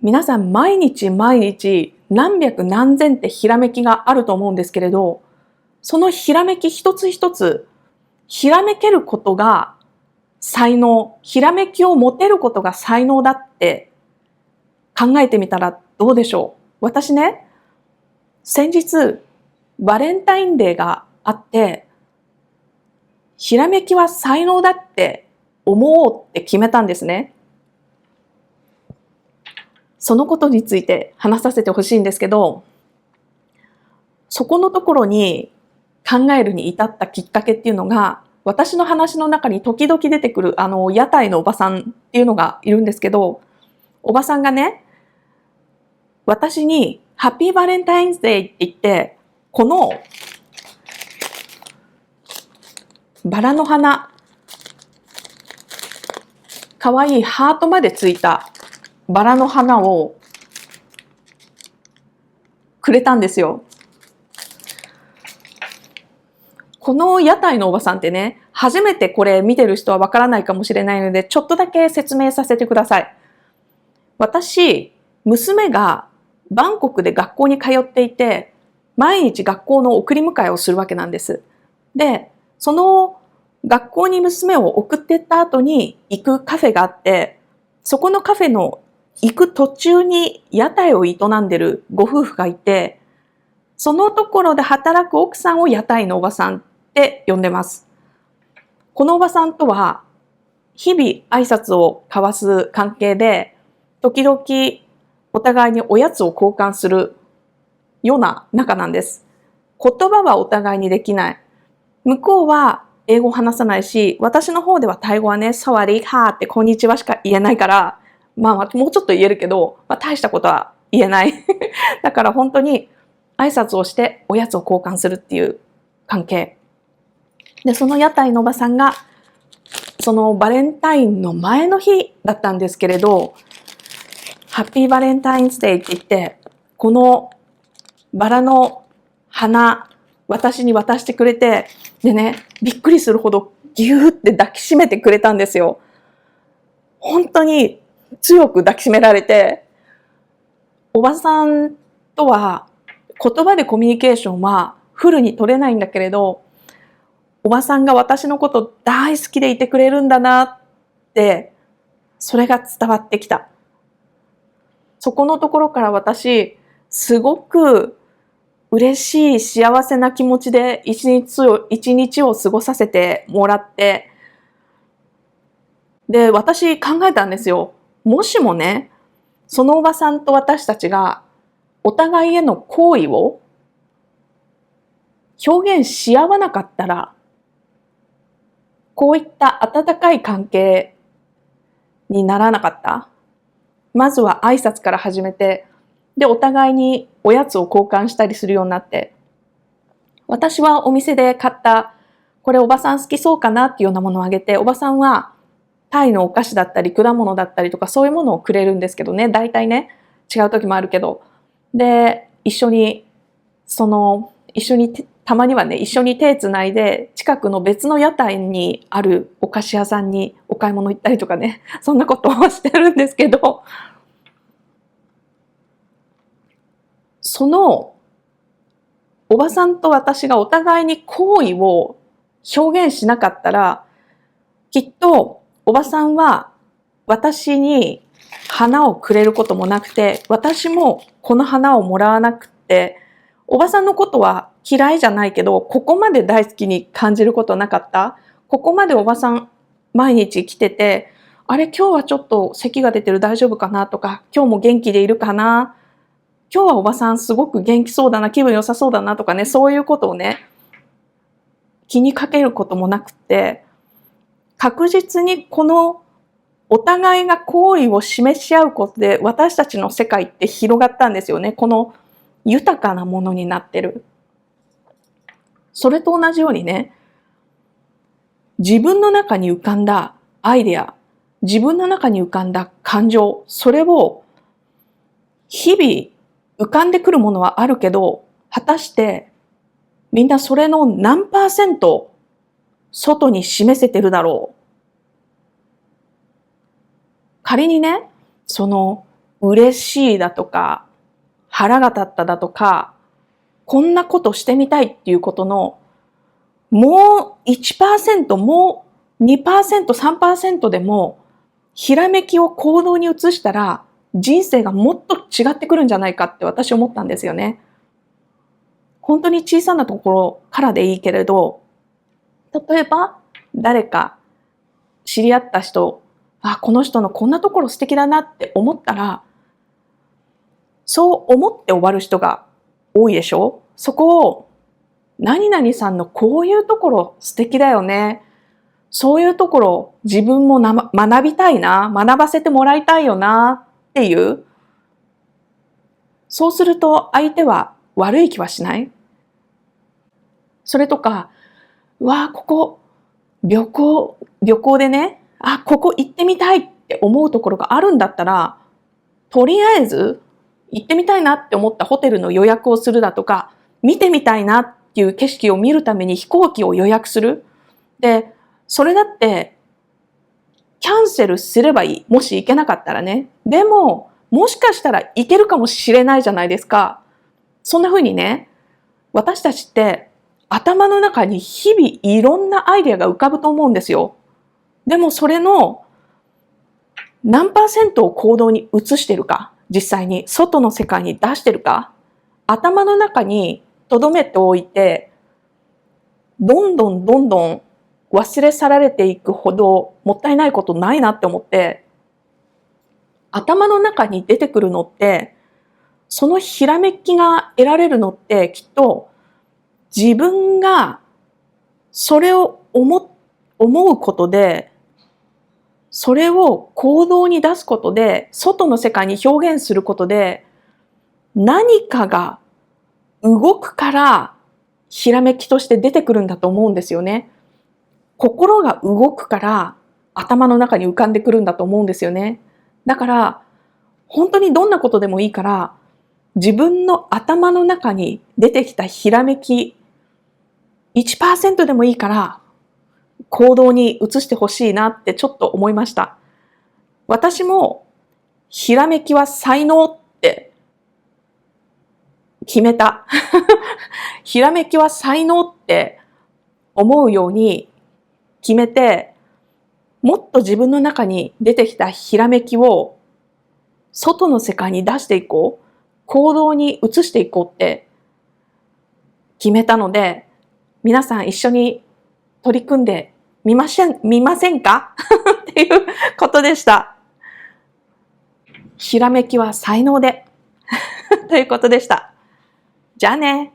皆さん毎日毎日何百何千ってひらめきがあると思うんですけれど、そのひらめき一つ一つ、ひらめけることが才能、ひらめきを持てることが才能だって考えてみたらどうでしょう。私ね、先日バレンタインデーがあって、ひらめきは才能だって思おうって決めたんですね。そのことについて話させてほしいんですけど、そこのところに考えるに至ったきっかけっていうのが、私の話の中に時々出てくる屋台のおばさんっていうのがいるんですけど、おばさんがね、私にハッピーバレンタインズデーって言って、このバラの花、かわいいハートまでついたバラの花をくれたんですよ。この屋台のおばさんってね、初めてこれ見てる人はわからないかもしれないので、ちょっとだけ説明させてください。私、娘がバンコクで学校に通っていて、毎日学校の送り迎えをするわけなんです。で、その学校に娘を送ってった後に行くカフェがあって、そこのカフェの行く途中に屋台を営んでるご夫婦がいて、そのところで働く奥さんを屋台のおばさんって呼んでます。このおばさんとは日々挨拶を交わす関係で、時々お互いにおやつを交換するような仲なんです。言葉はお互いにできない。向こうは英語を話さないし、私の方ではタイ語はね、サワディーカーってこんにちはしか言えないから、まあもうちょっと言えるけど、大したことは言えない。だから本当に挨拶をしておやつを交換するっていう関係。で、その屋台のおばさんが、そのバレンタインの前の日だったんですけれど、ハッピーバレンタインズデーって言って、このバラの花、私に渡してくれて、でね、びっくりするほどギューって抱きしめてくれたんですよ。本当に強く抱きしめられて、おばさんとは言葉でコミュニケーションはフルに取れないんだけれど、おばさんが私のこと大好きでいてくれるんだなって、それが伝わってきた。そこのところから私、すごく嬉しい幸せな気持ちで一日を過ごさせてもらって、で、私考えたんですよ。もしもね、そのおばさんと私たちがお互いへの好意を表現し合わなかったら、こういった温かい関係にならなかった。まずは挨拶から始めて、で、お互いにおやつを交換したりするようになって、私はお店で買った、これおばさん好きそうかなっていうようなものをあげて、おばさんはタイのお菓子だったり果物だったりとかそういうものをくれるんですけどね、大体ね、違う時もあるけど。で、一緒にたまにはね、一緒に手つないで、近くの別の屋台にあるお菓子屋さんにお買い物行ったりとかね、そんなことをしてるんですけど、そのおばさんと私がお互いに好意を表現しなかったら、きっとおばさんは私に花をくれることもなくて、私もこの花をもらわなくて、おばさんのことは嫌いじゃないけど、ここまで大好きに感じることなかった。ここまでおばさん毎日来てて、あれ今日はちょっと咳が出てる大丈夫かなとか、今日も元気でいるかな、今日はおばさんすごく元気そうだな、気分良さそうだなとかね、そういうことをね、気にかけることもなくて、確実にこのお互いが好意を示し合うことで私たちの世界って広がったんですよね。この豊かなものになってる。それと同じようにね、自分の中に浮かんだアイデア、自分の中に浮かんだ感情、それを日々浮かんでくるものはあるけど、果たしてみんなそれの何%外に示せてるだろう。仮にね、その嬉しいだとか、腹が立っただとか、こんなことしてみたいっていうことの、もう 1%、もう 2%、3% でも、ひらめきを行動に移したら、人生がもっと違ってくるんじゃないかって私思ったんですよね。本当に小さなところからでいいけれど、例えば誰か知り合った人、あ、この人のこんなところ素敵だなって思ったら、そう思って終わる人が多いでしょ？そこを、何々さんのこういうところ素敵だよね。そういうところ自分も学びたいな、学ばせてもらいたいよなっていう。そうすると相手は悪い気はしない？それとか、うわあ、ここ旅行でね、あ、ここ行ってみたいって思うところがあるんだったら、とりあえず行ってみたいなって思ったホテルの予約をするだとか、見てみたいなっていう景色を見るために飛行機を予約する。で、それだってキャンセルすればいい。もし行けなかったらね。でも、もしかしたら行けるかもしれないじゃないですか。そんな風にね、私たちって頭の中に日々いろんなアイデアが浮かぶと思うんですよ。でもそれの何%を行動に移してるか、実際に外の世界に出してるか、頭の中に留めておいて、どんどん忘れ去られていくほどもったいないことないなって思って、頭の中に出てくるのって、そのひらめきが得られるのってきっと自分がそれを思うことで、それを行動に出すことで、外の世界に表現することで、何かが動くからひらめきとして出てくるんだと思うんですよね。心が動くから頭の中に浮かんでくるんだと思うんですよね。だから、本当にどんなことでもいいから、自分の頭の中に出てきたひらめき、1% でもいいから行動に移してほしいなってちょっと思いました。私もひらめきは才能って決めた。ひらめきは才能って思うように決めて、もっと自分の中に出てきたひらめきを外の世界に出していこう。行動に移していこうって決めたので、皆さん一緒に取り組んでみませんかっていうことでした。ひらめきは才能でということでした。じゃあね。